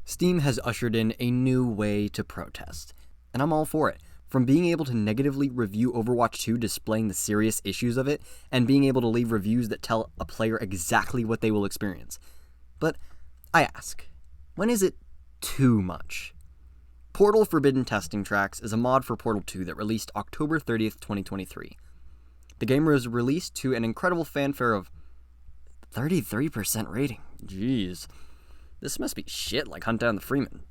Steam has ushered in a new way to protest, and I'm all for it. From being able to negatively review Overwatch 2 displaying the serious issues of it, and being able to leave reviews that tell a player exactly what they will experience. But I ask, when is it too much? Portal Forbidden Testing Tracks is a mod for Portal 2 that released October 30th, 2023. The game was released to an incredible fanfare of 33% rating. Jeez. This must be shit like Hunt Down the Freeman,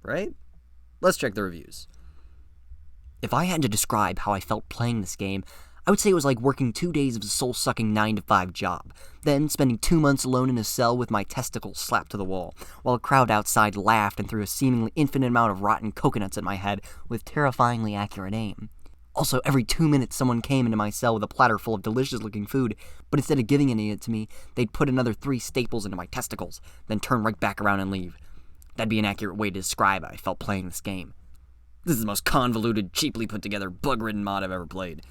right? Let's check the reviews. If I had to describe how I felt playing this game, I would say it was like working 2 days of a soul-sucking 9-to-5 job, then spending 2 months alone in a cell with my testicles slapped to the wall, while a crowd outside laughed and threw a seemingly infinite amount of rotten coconuts at my head with terrifyingly accurate aim. Also, every 2 minutes someone came into my cell with a platter full of delicious-looking food, but instead of giving any of it to me, they'd put another 3 staples into my testicles, then turn right back around and leave. That'd be an accurate way to describe how I felt playing this game. This is the most convoluted, cheaply put-together, bug-ridden mod I've ever played.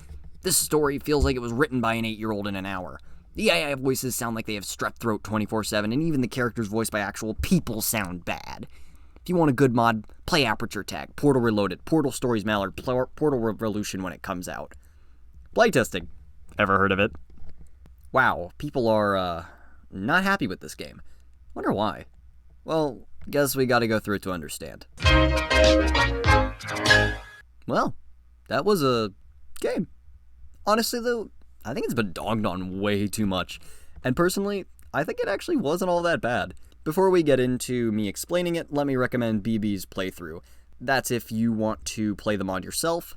This story feels like it was written by an 8-year-old in an hour. The AI voices sound like they have strep throat 24/7, and even the characters voiced by actual people sound bad. If you want a good mod, play Aperture Tag, Portal Reloaded, Portal Stories Mallard, Portal Revolution when it comes out. Playtesting. Ever heard of it? Wow, people are, not happy with this game. Wonder why. Well, guess we gotta go through it to understand. Well, that was a game. Honestly, though, I think it's been dogged on way too much. And personally, I think it actually wasn't all that bad. Before we get into me explaining it, let me recommend BB's playthrough. That's if you want to play the mod yourself.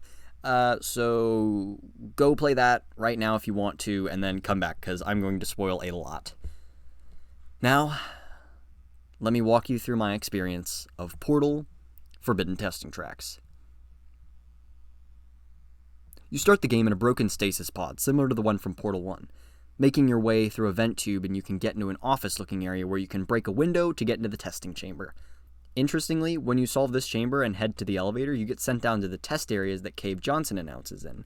So go play that right now if you want to, and then come back, because I'm going to spoil a lot. Now, let me walk you through my experience of Portal Forbidden Testing Tracks. You start the game in a broken stasis pod, similar to the one from Portal 1. Making your way through a vent tube, and you can get into an office-looking area where you can break a window to get into the testing chamber. Interestingly, when you solve this chamber and head to the elevator, you get sent down to the test areas that Cave Johnson announces in.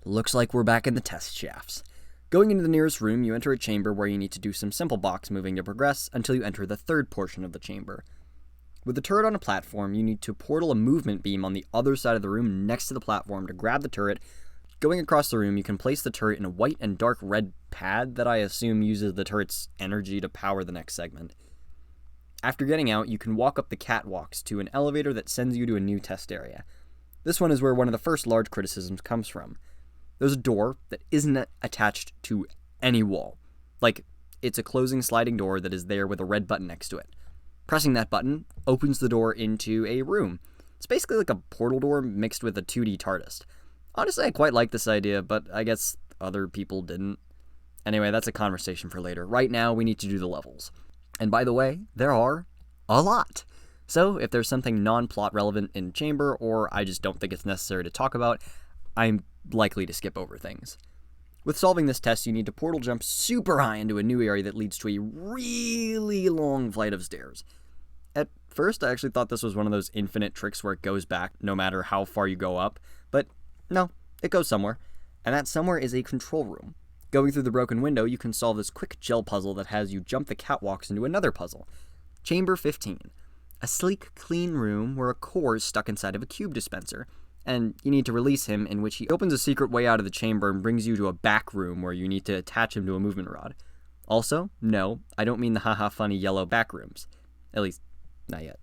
Looks like we're back in the test shafts. Going into the nearest room, you enter a chamber where you need to do some simple box moving to progress until you enter the third portion of the chamber. With the turret on a platform, you need to portal a movement beam on the other side of the room next to the platform to grab the turret. Going across the room, you can place the turret in a white and dark red pad that I assume uses the turret's energy to power the next segment. After getting out, you can walk up the catwalks to an elevator that sends you to a new test area. This one is where one of the first large criticisms comes from. There's a door that isn't attached to any wall. Like, it's a closing sliding door that is there with a red button next to it. Pressing that button opens the door into a room. It's basically like a portal door mixed with a 2D TARDIS. Honestly, I quite like this idea, but I guess other people didn't. Anyway, that's a conversation for later. Right now, we need to do the levels. And by the way, there are a lot. So, if there's something non-plot relevant in Chamber, or I just don't think it's necessary to talk about, I'm likely to skip over things. With solving this test, you need to portal jump super high into a new area that leads to a really long flight of stairs. At first, I actually thought this was one of those infinite tricks where it goes back no matter how far you go up, but no, it goes somewhere, and that somewhere is a control room. Going through the broken window, you can solve this quick gel puzzle that has you jump the catwalks into another puzzle. Chamber 15. A sleek, clean room where a core is stuck inside of a cube dispenser, and you need to release him, in which he opens a secret way out of the chamber and brings you to a back room where you need to attach him to a movement rod. Also, no, I don't mean the haha funny yellow back rooms. At least, not yet.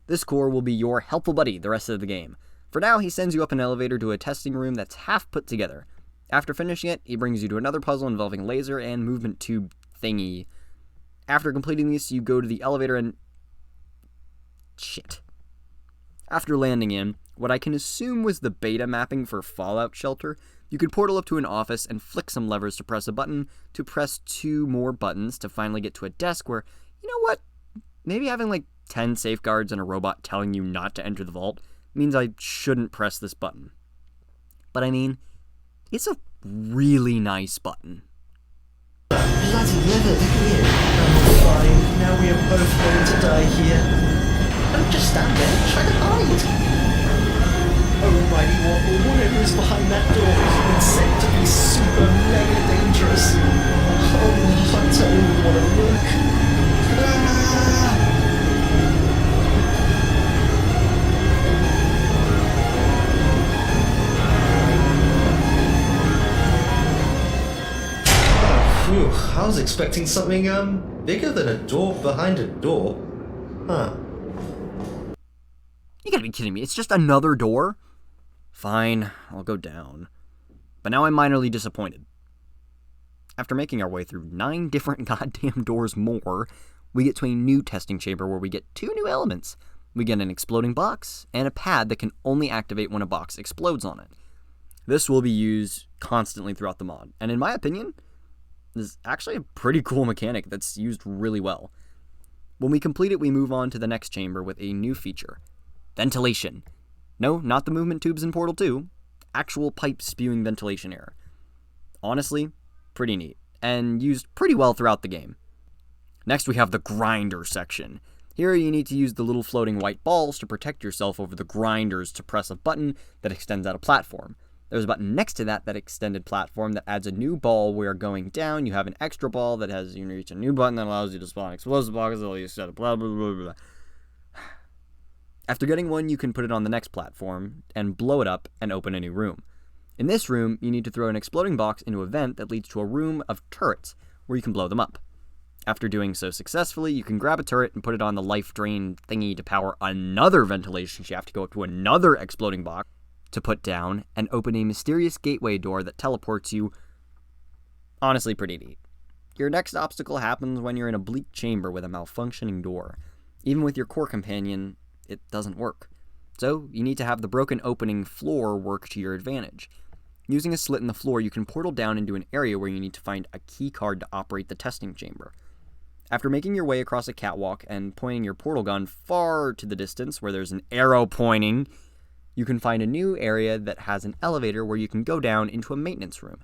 This core will be your helpful buddy the rest of the game. For now, he sends you up an elevator to a testing room that's half put together. After finishing it, he brings you to another puzzle involving laser and movement tube thingy. After completing this, you go to the elevator and... shit. After landing in what I can assume was the beta mapping for Fallout Shelter, you could portal up to an office and flick some levers to press a button, to press 2 more buttons to finally get to a desk where, you know what, maybe having like 10 safeguards and a robot telling you not to enter the vault means I shouldn't press this button. But I mean, it's a really nice button. Bloody leather here. Oh, fine. Now we are both going to die here. Don't just stand there, try to hide. Oh, mighty Wobble, whatever is behind that door, it's said to be super mega dangerous. Oh, I don't even want to look. Ah! expecting something, bigger than a door behind a door. Huh. You gotta be kidding me. It's just another door? Fine, I'll go down. But now I'm minorly disappointed. After making our way through 9 different goddamn doors more, we get to a new testing chamber where we get 2 new elements. We get an exploding box and a pad that can only activate when a box explodes on it. This will be used constantly throughout the mod, and in my opinion, this is actually a pretty cool mechanic that's used really well. When we complete it, we move on to the next chamber with a new feature. Ventilation. No, not the movement tubes in Portal 2. Actual pipe spewing ventilation air. Honestly, pretty neat, and used pretty well throughout the game. Next we have the grinder section. Here you need to use the little floating white balls to protect yourself over the grinders to press a button that extends out a platform. There's a button next to that extended platform that adds a new ball where going down you have an extra ball that has you reach a new button that allows you to spawn explosive boxes until you set up blah blah blah blah. After getting one, you can put it on the next platform and blow it up and open a new room. In this room, you need to throw an exploding box into a vent that leads to a room of turrets where you can blow them up. After doing so successfully, you can grab a turret and put it on the life drain thingy to power another ventilation shaft to go up to another exploding box to put down and open a mysterious gateway door that teleports you. Honestly, pretty neat. Your next obstacle happens when you're in a bleak chamber with a malfunctioning door. Even with your core companion, it doesn't work. So, you need to have the broken opening floor work to your advantage. Using a slit in the floor, you can portal down into an area where you need to find a key card to operate the testing chamber. After making your way across a catwalk and pointing your portal gun far to the distance where there's an arrow pointing, you can find a new area that has an elevator where you can go down into a maintenance room.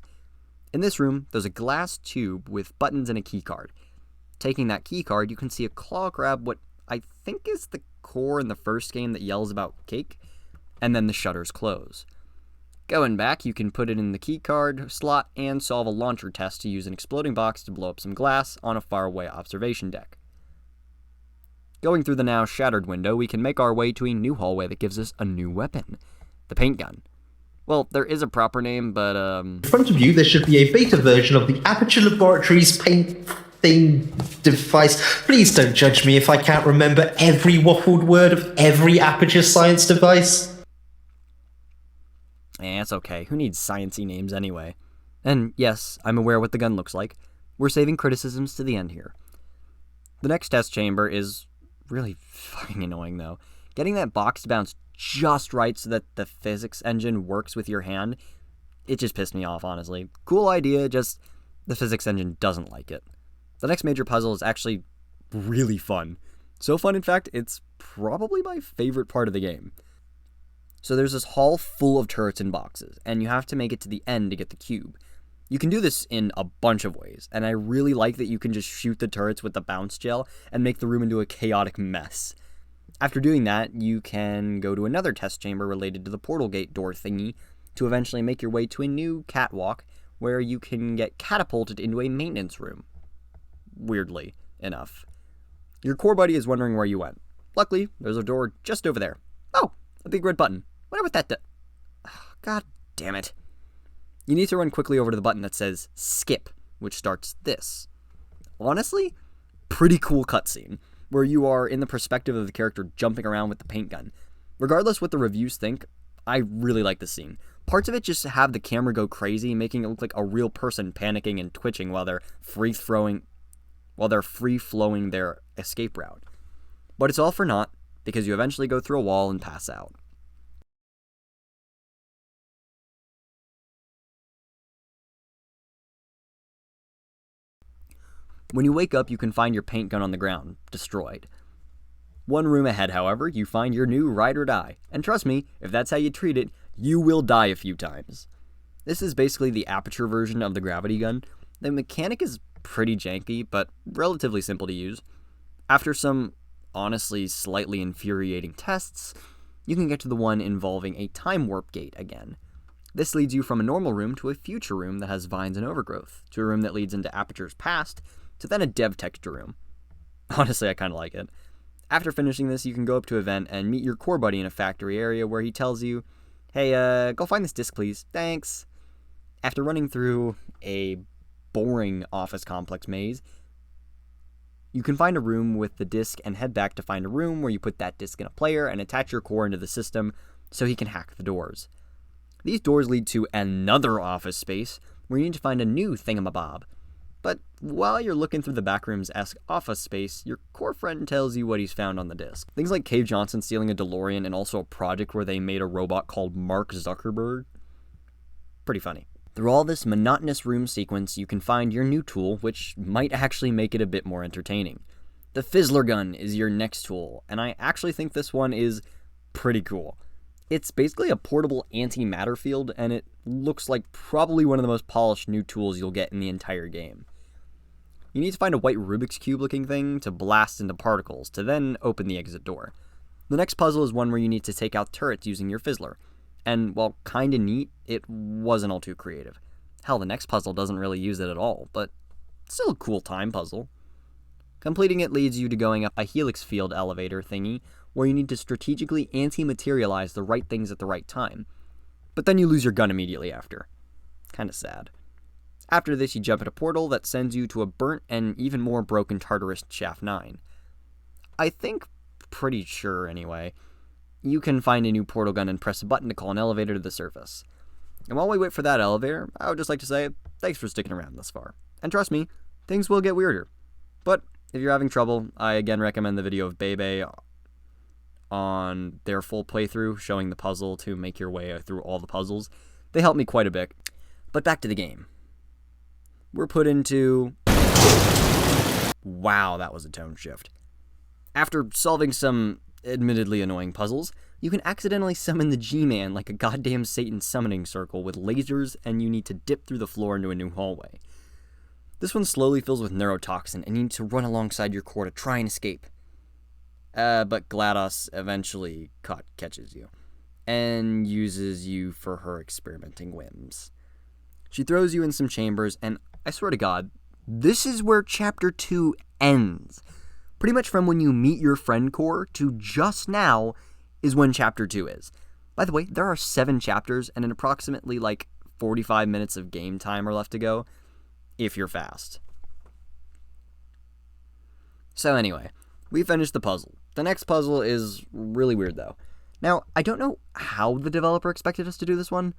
In this room, there's a glass tube with buttons and a key card. Taking that key card, you can see a claw grab what I think is the core in the first game that yells about cake, and then the shutters close. Going back, you can put it in the keycard slot and solve a launcher test to use an exploding box to blow up some glass on a faraway observation deck. Going through the now shattered window, we can make our way to a new hallway that gives us a new weapon, the paint gun. Well, there is a proper name, but In front of you, there should be a beta version of the Aperture Laboratories paint thing device. Please don't judge me if I can't remember every waffled word of every Aperture science device. it's okay. Who needs sciencey names anyway? And yes, I'm aware what the gun looks like. We're saving criticisms to the end here. The next test chamber is really fucking annoying, though. Getting that box to bounce just right so that the physics engine works with your hand, it just pissed me off, honestly. Cool idea, just the physics engine doesn't like it. The next major puzzle is actually really fun. So fun, in fact, it's probably my favorite part of the game. So there's this hall full of turrets and boxes, and you have to make it to the end to get the cube. You can do this in a bunch of ways, and I really like that you can just shoot the turrets with the bounce gel and make the room into a chaotic mess. After doing that, you can go to another test chamber related to the portal gate door thingy to eventually make your way to a new catwalk where you can get catapulted into a maintenance room. Weirdly enough. Your core buddy is wondering where you went. Luckily, there's a door just over there. Oh, a big red button. Wonder what that does. Oh, God damn it. You need to run quickly over to the button that says skip, which starts this. Honestly, pretty cool cutscene, where you are in the perspective of the character jumping around with the paint gun. Regardless what the reviews think, I really like the scene. Parts of it just have the camera go crazy, making it look like a real person panicking and twitching while they're free-flowing their escape route. But it's all for naught, because you eventually go through a wall and pass out. When you wake up, you can find your paint gun on the ground, destroyed. One room ahead, however, you find your new ride or die, and trust me, if that's how you treat it, you will die a few times. This is basically the Aperture version of the gravity gun. The mechanic is pretty janky, but relatively simple to use. After some, honestly, slightly infuriating tests, you can get to the one involving a time warp gate again. This leads you from a normal room to a future room that has vines and overgrowth, to a room that leads into Aperture's past, to then a dev texture room. Honestly, I kind of like it. After finishing this, you can go up to a vent and meet your core buddy in a factory area where he tells you, hey, go find this disc, please. Thanks. After running through a boring office complex maze, you can find a room with the disc and head back to find a room where you put that disc in a player and attach your core into the system so he can hack the doors. These doors lead to another office space where you need to find a new thingamabob. But while you're looking through the backrooms-esque office space, your core friend tells you what he's found on the disc. Things like Cave Johnson stealing a DeLorean and also a project where they made a robot called Mark Zuckerberg. Pretty funny. Through all this monotonous room sequence, you can find your new tool, which might actually make it a bit more entertaining. The Fizzler Gun is your next tool, and I actually think this one is pretty cool. It's basically a portable antimatter field, and it looks like probably one of the most polished new tools you'll get in the entire game. You need to find a white Rubik's Cube looking thing to blast into particles, to then open the exit door. The next puzzle is one where you need to take out turrets using your Fizzler. And while kinda neat, it wasn't all too creative. Hell, the next puzzle doesn't really use it at all, but still a cool time puzzle. Completing it leads you to going up a helix field elevator thingy, where you need to strategically anti-materialize the right things at the right time. But then you lose your gun immediately after. Kinda sad. After this, you jump at a portal that sends you to a burnt and even more broken Tartarus Shaft 9. I think, pretty sure anyway, you can find a new portal gun and press a button to call an elevator to the surface. And while we wait for that elevator, I would just like to say, thanks for sticking around this far. And trust me, things will get weirder. But if you're having trouble, I again recommend the video of Bebe on their full playthrough, showing the puzzle to make your way through all the puzzles. They helped me quite a bit. But back to the game. We're put into... Wow, that was a tone shift. After solving some admittedly annoying puzzles, you can accidentally summon the G-Man like a goddamn Satan summoning circle with lasers, and you need to dip through the floor into a new hallway. This one slowly fills with neurotoxin, and you need to run alongside your core to try and escape. But GLaDOS eventually catches you, and uses you for her experimenting whims. She throws you in some chambers, and I swear to God, this is where Chapter 2 ends. Pretty much from when you meet your friend core to just now is when Chapter 2 is. By the way, there are 7 chapters and an approximately 45 minutes of game time are left to go, if you're fast. So anyway, we finished the puzzle. The next puzzle is really weird though. Now, I don't know how the developer expected us to do this one,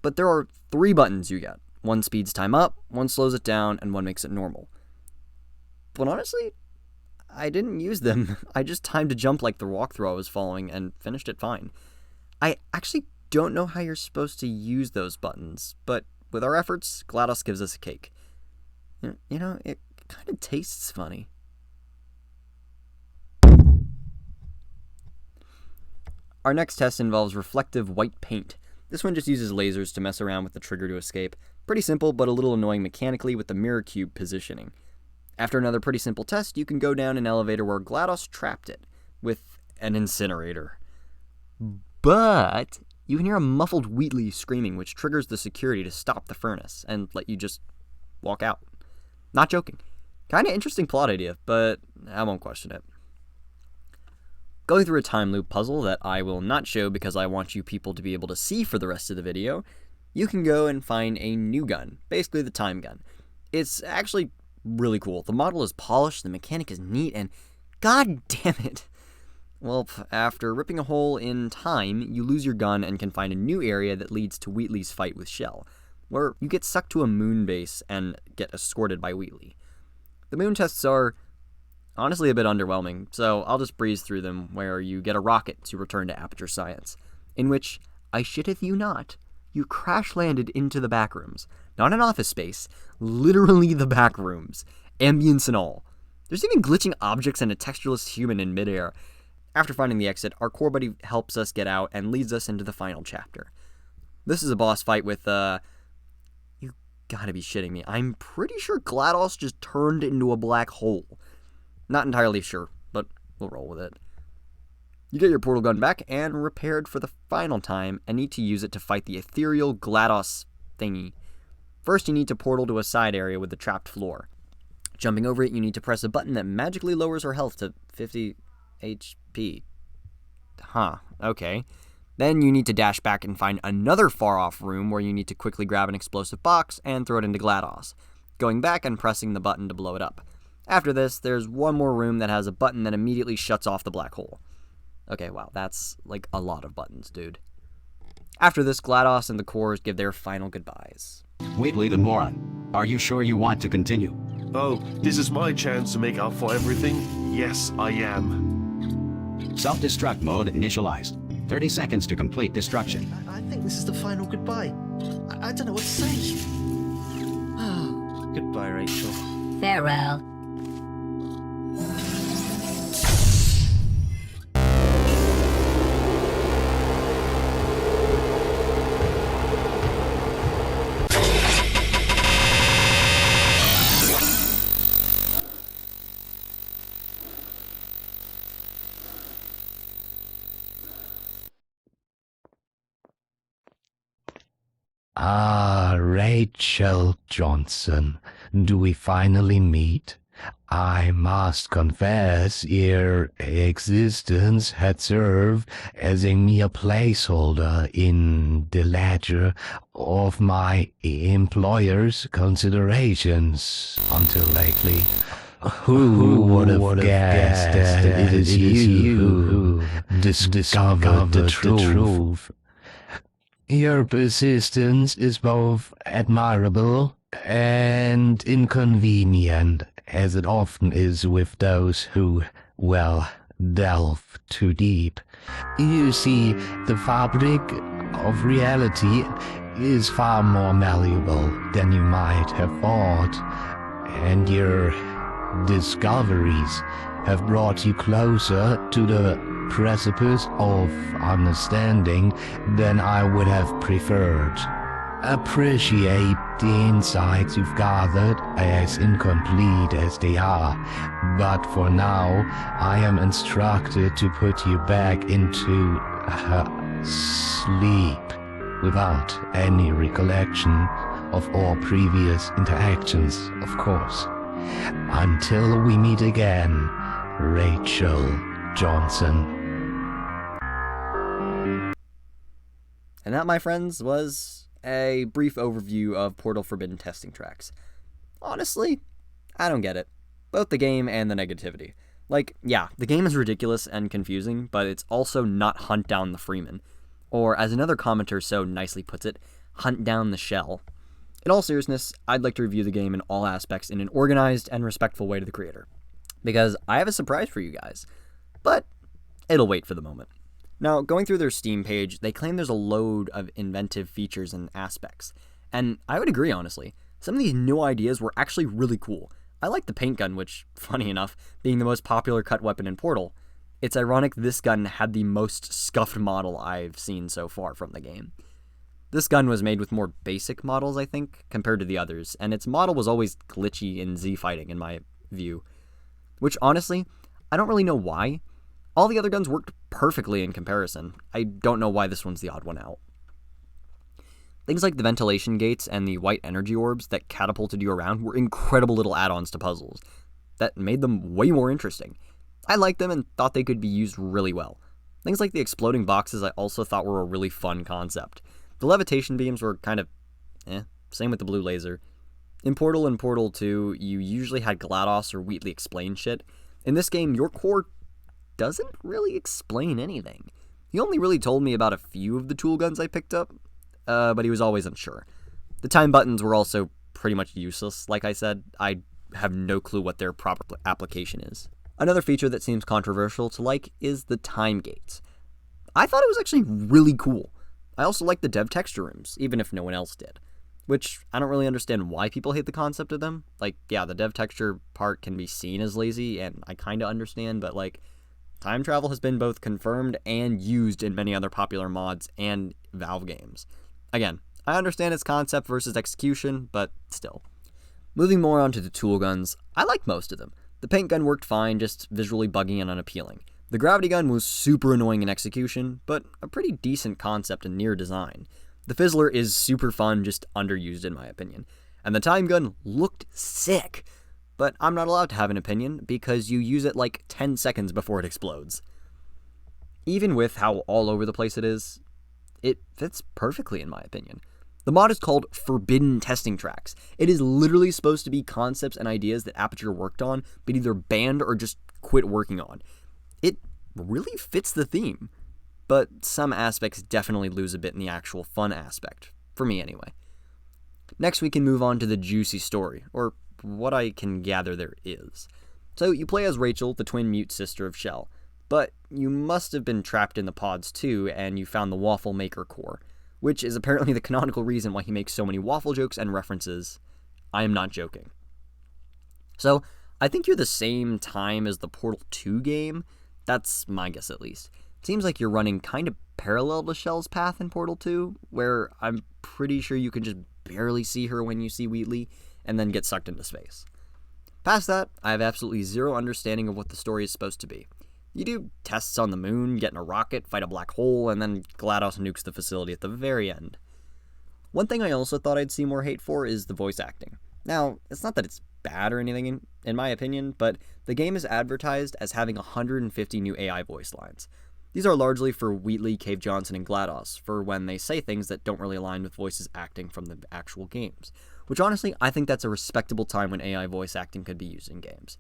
but there are 3 buttons you get. One speeds time up, one slows it down, and one makes it normal. But honestly, I didn't use them. I just timed a jump like the walkthrough I was following and finished it fine. I actually don't know how you're supposed to use those buttons, but with our efforts, GLaDOS gives us a cake. You know, it kind of tastes funny. Our next test involves reflective white paint. This one just uses lasers to mess around with the trigger to escape. Pretty simple, but a little annoying mechanically with the mirror cube positioning. After another pretty simple test, you can go down an elevator where GLaDOS trapped it with an incinerator. But you can hear a muffled Wheatley screaming, which triggers the security to stop the furnace and let you just walk out. Not joking. Kinda interesting plot idea, but I won't question it. Going through a time loop puzzle that I will not show because I want you people to be able to see for the rest of the video, you can go and find a new gun, basically the time gun. It's actually really cool. The model is polished, the mechanic is neat, and god damn it. Well, after ripping a hole in time, you lose your gun and can find a new area that leads to Wheatley's fight with Shell, where you get sucked to a moon base and get escorted by Wheatley. The moon tests are honestly a bit underwhelming, so I'll just breeze through them, where you get a rocket to return to Aperture Science, in which, I shitteth you not, you crash-landed into the backrooms. Not an office space, literally the backrooms, ambience and all. There's even glitching objects and a textureless human in midair. After finding the exit, our core buddy helps us get out and leads us into the final chapter. This is a boss fight with, you gotta be shitting me. I'm pretty sure GLaDOS just turned into a black hole. Not entirely sure, but we'll roll with it. You get your portal gun back and repaired for the final time and need to use it to fight the ethereal GLaDOS thingy. First, you need to portal to a side area with the trapped floor. Jumping over it, you need to press a button that magically lowers her health to 50 HP. Huh, okay. Then you need to dash back and find another far-off room where you need to quickly grab an explosive box and throw it into GLaDOS. going back and pressing the button to blow it up. After this, there's one more room that has a button that immediately shuts off the black hole. Okay, wow, that's like a lot of buttons, dude. After this, GLaDOS and the cores give their final goodbyes. Wheatley the moron. Are you sure you want to continue? Oh, this is my chance to make up for everything? Yes, I am. Self-destruct mode initialized. 30 seconds to complete destruction. I think this is the final goodbye. I don't know what to say. Goodbye, Rachel. Farewell. Ah, Rachel Johnson, do we finally meet? I must confess, your existence had served as a mere placeholder in the ledger of my employer's considerations until lately. Who would have guessed that it is you who discovered the truth? Your persistence is both admirable and inconvenient, as it often is with those who, well, delve too deep. You see, the fabric of reality is far more malleable than you might have thought, and your discoveries have brought you closer to the precipice of understanding than I would have preferred. Appreciate the insights you've gathered, as incomplete as they are, but for now I am instructed to put you back into sleep without any recollection of all previous interactions, of course. Until we meet again, Rachel Johnson. And that, my friends, was a brief overview of Portal Forbidden testing tracks. Honestly, I don't get it. Both the game and the negativity. Like, yeah, the game is ridiculous and confusing, but it's also not hunt down the Freeman. Or, as another commenter so nicely puts it, hunt down the shell. In all seriousness, I'd like to review the game in all aspects in an organized and respectful way to the creator. Because I have a surprise for you guys. But it'll wait for the moment. Now, going through their Steam page, they claim there's a load of inventive features and aspects. And I would agree, honestly. Some of these new ideas were actually really cool. I like the paint gun, which, funny enough, being the most popular cut weapon in Portal. It's ironic this gun had the most scuffed model I've seen so far from the game. This gun was made with more basic models, I think, compared to the others, and its model was always glitchy in Z-fighting, in my view. Which, honestly, I don't really know why. All the other guns worked perfectly in comparison. I don't know why this one's the odd one out. Things like the ventilation gates and the white energy orbs that catapulted you around were incredible little add-ons to puzzles that made them way more interesting. I liked them and thought they could be used really well. Things like the exploding boxes I also thought were a really fun concept. The levitation beams were kind of same with the blue laser. In Portal and Portal 2, you usually had GLaDOS or Wheatley explain shit. In this game, your core doesn't really explain anything. He only really told me about a few of the tool guns I picked up, but he was always unsure. The time buttons were also pretty much useless, like I said. I have no clue what their proper application is. Another feature that seems controversial to like is the time gates. I thought it was actually really cool. I also like the dev texture rooms, even if no one else did. Which, I don't really understand why people hate the concept of them. Like, yeah, the dev texture part can be seen as lazy, and I kinda understand, but like, time travel has been both confirmed and used in many other popular mods and Valve games. Again, I understand its concept versus execution, but still. Moving more on to the tool guns, I liked most of them. The paint gun worked fine, just visually buggy and unappealing. The gravity gun was super annoying in execution, but a pretty decent concept and near design. The Fizzler is super fun, just underused in my opinion. And the time gun looked sick. But I'm not allowed to have an opinion, because you use it like 10 seconds before it explodes. Even with how all over the place it is, it fits perfectly in my opinion. The mod is called Forbidden Testing Tracks. It is literally supposed to be concepts and ideas that Aperture worked on, but either banned or just quit working on. It really fits the theme, but some aspects definitely lose a bit in the actual fun aspect, for me anyway. Next, we can move on to the juicy story, or what I can gather there is. So you play as Rachel, the twin mute sister of Shell, but you must have been trapped in the pods too, and you found the waffle maker core, which is apparently the canonical reason why he makes so many waffle jokes and references. I am not joking. So, I think you're the same time as the Portal 2 game. That's my guess at least. It seems like you're running kind of parallel to Shell's path in Portal 2, where I'm pretty sure you can just barely see her when you see Wheatley, and then get sucked into space. Past that, I have absolutely zero understanding of what the story is supposed to be. You do tests on the moon, get in a rocket, fight a black hole, and then GLaDOS nukes the facility at the very end. One thing I also thought I'd see more hate for is the voice acting. Now, it's not that it's bad or anything in my opinion, but the game is advertised as having 150 new AI voice lines. These are largely for Wheatley, Cave Johnson, and GLaDOS, for when they say things that don't really align with voices acting from the actual games. Which honestly, I think that's a respectable time when AI voice acting could be used in games.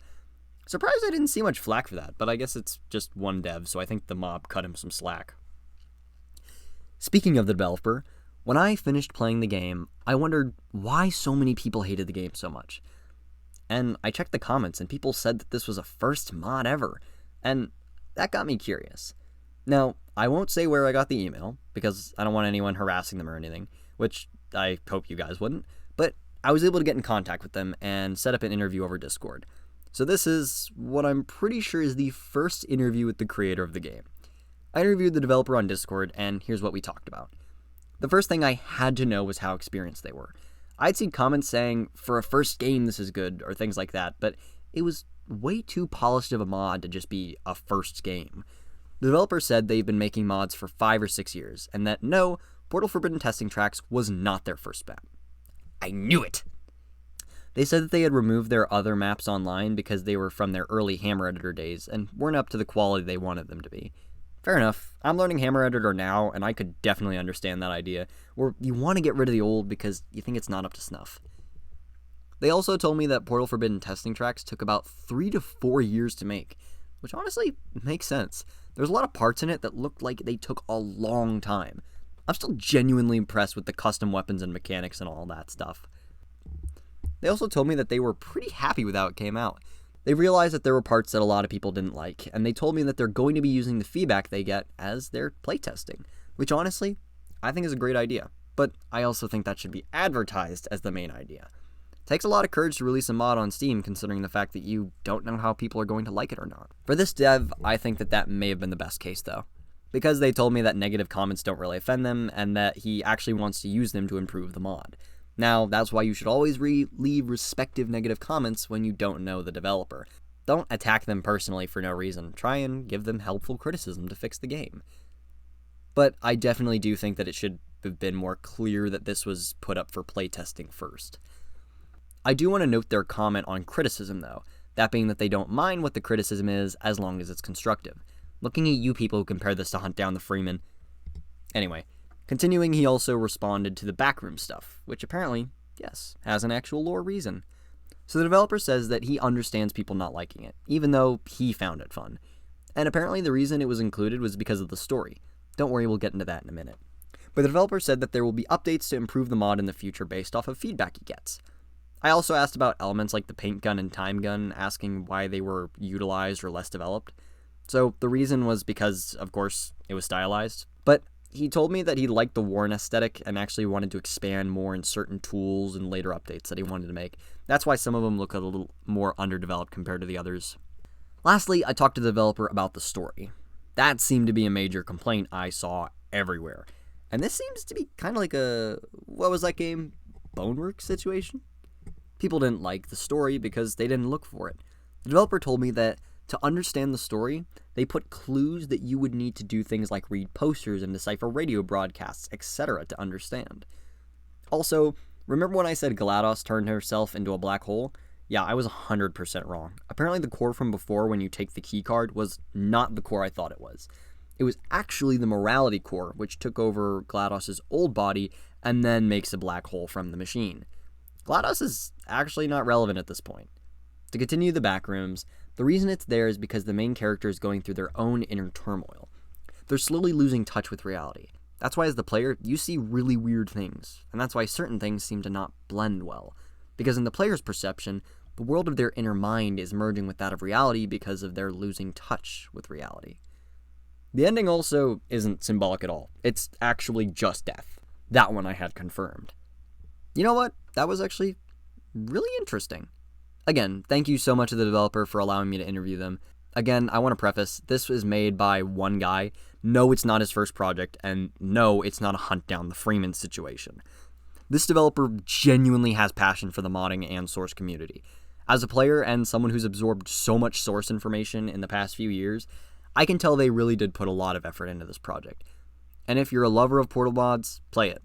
Surprised I didn't see much flack for that, but I guess it's just one dev, so I think the mob cut him some slack. Speaking of the developer, when I finished playing the game, I wondered why so many people hated the game so much. And I checked the comments, and people said that this was a first mod ever, and that got me curious. Now, I won't say where I got the email, because I don't want anyone harassing them or anything, which I hope you guys wouldn't, but I was able to get in contact with them and set up an interview over Discord. So this is what I'm pretty sure is the first interview with the creator of the game. I interviewed the developer on Discord, and here's what we talked about. The first thing I had to know was how experienced they were. I'd seen comments saying, for a first game this is good, or things like that, but it was way too polished of a mod to just be a first game. The developer said they've been making mods for 5 or 6 years, and that no, Portal Forbidden Testing Tracks was not their first bet. I knew it! They said that they had removed their other maps online because they were from their early Hammer Editor days and weren't up to the quality they wanted them to be. Fair enough, I'm learning Hammer Editor now, and I could definitely understand that idea, where you want to get rid of the old because you think it's not up to snuff. They also told me that Portal Forbidden Testing Tracks took about 3 to 4 years to make, which honestly makes sense. There's a lot of parts in it that looked like they took a long time. I'm still genuinely impressed with the custom weapons and mechanics and all that stuff. They also told me that they were pretty happy with how it came out. They realized that there were parts that a lot of people didn't like, and they told me that they're going to be using the feedback they get as their playtesting, which honestly, I think is a great idea. But I also think that should be advertised as the main idea. It takes a lot of courage to release a mod on Steam, considering the fact that you don't know how people are going to like it or not. For this dev, I think that may have been the best case though, because they told me that negative comments don't really offend them, and that he actually wants to use them to improve the mod. Now, that's why you should always leave respective negative comments when you don't know the developer. Don't attack them personally for no reason. Try and give them helpful criticism to fix the game. But I definitely do think that it should have been more clear that this was put up for playtesting first. I do want to note their comment on criticism, though, that being that they don't mind what the criticism is as long as it's constructive. Looking at you people who compare this to Hunt Down the Freeman. Anyway. Continuing, he also responded to the backroom stuff, which apparently, yes, has an actual lore reason. So the developer says that he understands people not liking it, even though he found it fun. And apparently the reason it was included was because of the story. Don't worry, we'll get into that in a minute. But the developer said that there will be updates to improve the mod in the future based off of feedback he gets. I also asked about elements like the paint gun and time gun, asking why they were utilized or less developed. So the reason was because, of course, it was stylized. But he told me that he liked the Warren aesthetic and actually wanted to expand more in certain tools and later updates that he wanted to make. That's why some of them look a little more underdeveloped compared to the others. Lastly, I talked to the developer about the story. That seemed to be a major complaint I saw everywhere. And this seems to be kind of like a, what was that game? Boneworks situation? People didn't like the story because they didn't look for it. The developer told me that to understand the story, they put clues that you would need to do things like read posters and decipher radio broadcasts, etc. to understand. Also, remember when I said GLaDOS turned herself into a black hole? Yeah, I was 100% wrong. Apparently the core from before when you take the keycard was not the core I thought it was. It was actually the morality core, which took over GLaDOS's old body and then makes a black hole from the machine. GLaDOS is actually not relevant at this point. To continue the backrooms, the reason it's there is because the main character is going through their own inner turmoil. They're slowly losing touch with reality. That's why as the player, you see really weird things, and that's why certain things seem to not blend well. Because in the player's perception, the world of their inner mind is merging with that of reality because of their losing touch with reality. The ending also isn't symbolic at all. It's actually just death. That one I had confirmed. You know what? That was actually really interesting. Again, thank you so much to the developer for allowing me to interview them. Again, I want to preface, this was made by one guy. No, it's not his first project, and no, it's not a hunt down the Freeman situation. This developer genuinely has passion for the modding and source community. As a player and someone who's absorbed so much source information in the past few years, I can tell they really did put a lot of effort into this project. And if you're a lover of Portal mods, play it.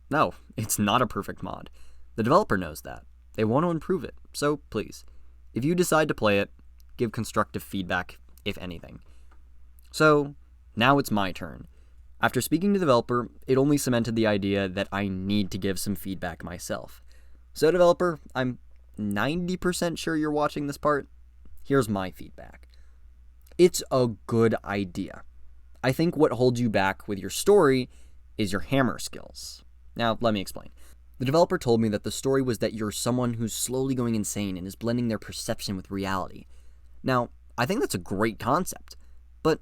No, it's not a perfect mod. The developer knows that. They want to improve it, so please, if you decide to play it, give constructive feedback, if anything. So, now it's my turn. After speaking to the developer, it only cemented the idea that I need to give some feedback myself. So developer, I'm 90% sure you're watching this part. Here's my feedback. It's a good idea. I think what holds you back with your story is your hammer skills. Now, let me explain. The developer told me that the story was that you're someone who's slowly going insane and is blending their perception with reality. Now, I think that's a great concept, but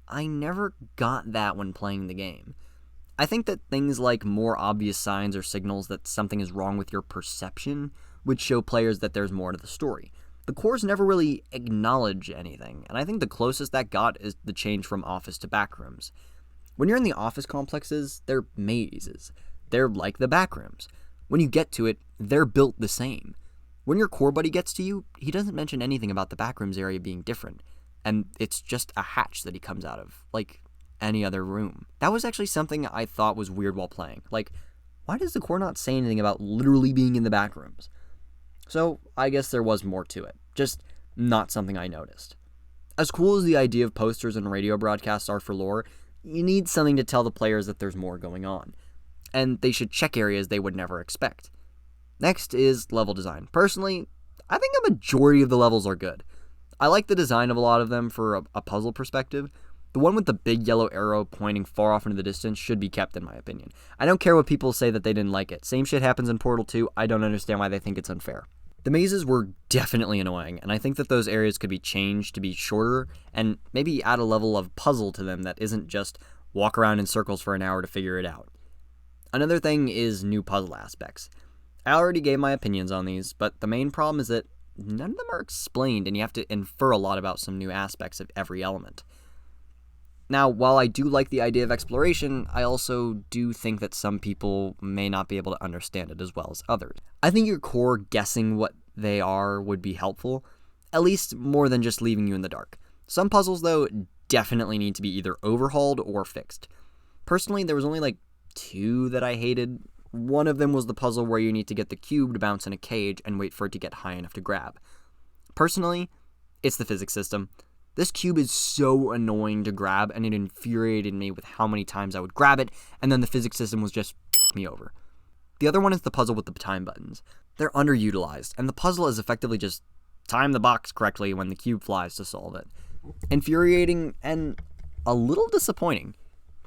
I never got that when playing the game. I think that things like more obvious signs or signals that something is wrong with your perception would show players that there's more to the story. The cores never really acknowledge anything, and I think the closest that got is the change from office to backrooms. When you're in the office complexes, they're mazes. They're like the backrooms. When you get to it, they're built the same. When your core buddy gets to you, he doesn't mention anything about the backrooms area being different, and it's just a hatch that he comes out of, like any other room. That was actually something I thought was weird while playing. Like, why does the core not say anything about literally being in the backrooms? So, I guess there was more to it, just not something I noticed. As cool as the idea of posters and radio broadcasts are for lore, you need something to tell the players that there's more going on, and they should check areas they would never expect. Next is level design. Personally, I think a majority of the levels are good. I like the design of a lot of them for a puzzle perspective. The one with the big yellow arrow pointing far off into the distance should be kept, in my opinion. I don't care what people say that they didn't like it. Same shit happens in Portal 2. I don't understand why they think it's unfair. The mazes were definitely annoying, and I think that those areas could be changed to be shorter and maybe add a level of puzzle to them that isn't just walk around in circles for an hour to figure it out. Another thing is new puzzle aspects. I already gave my opinions on these, but the main problem is that none of them are explained, and you have to infer a lot about some new aspects of every element. Now, while I do like the idea of exploration, I also do think that some people may not be able to understand it as well as others. I think your core guessing what they are would be helpful, at least more than just leaving you in the dark. Some puzzles, though, definitely need to be either overhauled or fixed. Personally, there was only like 2 that I hated. One of them was the puzzle where you need to get the cube to bounce in a cage and wait for it to get high enough to grab. Personally, it's the physics system. This cube is so annoying to grab, and it infuriated me with how many times I would grab it, and then the physics system was just me over. The other one is the puzzle with the time buttons. They're underutilized, and the puzzle is effectively just time the box correctly when the cube flies to solve it. Infuriating and a little disappointing.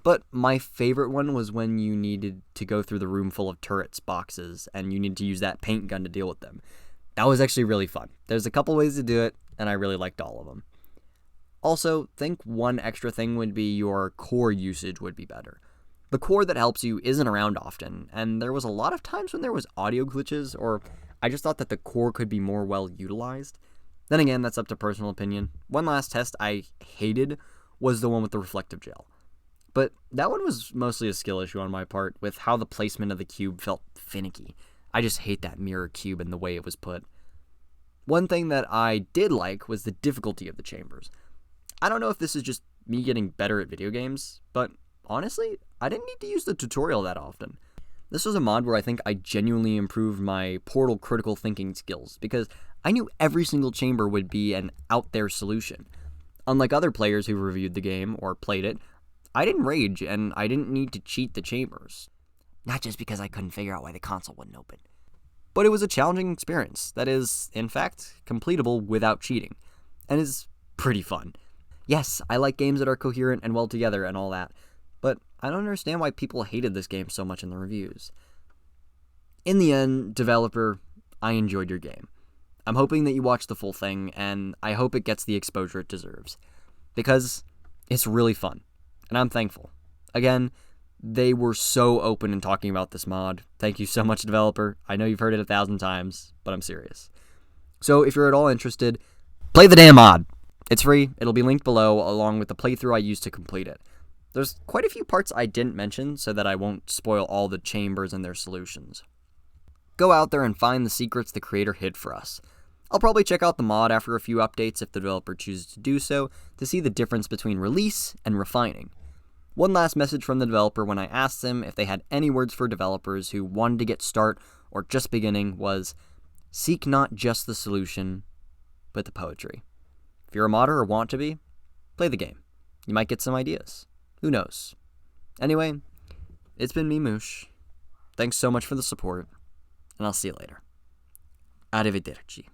But my favorite one was when you needed to go through the room full of turrets boxes, and you needed to use that paint gun to deal with them. That was actually really fun. There's a couple ways to do it, and I really liked all of them. Also, think one extra thing would be your core usage would be better. The core that helps you isn't around often, and there was a lot of times when there was audio glitches, or I just thought that the core could be more well utilized. Then again, that's up to personal opinion. One last test I hated was the one with the reflective gel. But that one was mostly a skill issue on my part, with how the placement of the cube felt finicky. I just hate that mirror cube and the way it was put. One thing that I did like was the difficulty of the chambers. I don't know if this is just me getting better at video games, but honestly, I didn't need to use the tutorial that often. This was a mod where I think I genuinely improved my Portal critical thinking skills, because I knew every single chamber would be an out-there solution. Unlike other players who reviewed the game or played it, I didn't rage, and I didn't need to cheat the chambers. Not just because I couldn't figure out why the console wouldn't open. But it was a challenging experience that is, in fact, completable without cheating, and is pretty fun. Yes, I like games that are coherent and well together and all that, but I don't understand why people hated this game so much in the reviews. In the end, developer, I enjoyed your game. I'm hoping that you watch the full thing, and I hope it gets the exposure it deserves, because it's really fun, and I'm thankful. Again, they were so open in talking about this mod. Thank you so much, developer. I know you've heard it 1,000 times, but I'm serious. So if you're at all interested, play the damn mod. It's free. It'll be linked below, along with the playthrough I used to complete it. There's quite a few parts I didn't mention, so that I won't spoil all the chambers and their solutions. Go out there and find the secrets the creator hid for us. I'll probably check out the mod after a few updates if the developer chooses to do so, to see the difference between release and refining. One last message from the developer when I asked them if they had any words for developers who wanted to get start or just beginning was, seek not just the solution, but the poetry. If you're a modder or want to be, play the game. You might get some ideas. Who knows? Anyway, it's been me, Moosh. Thanks so much for the support, and I'll see you later. Arrivederci.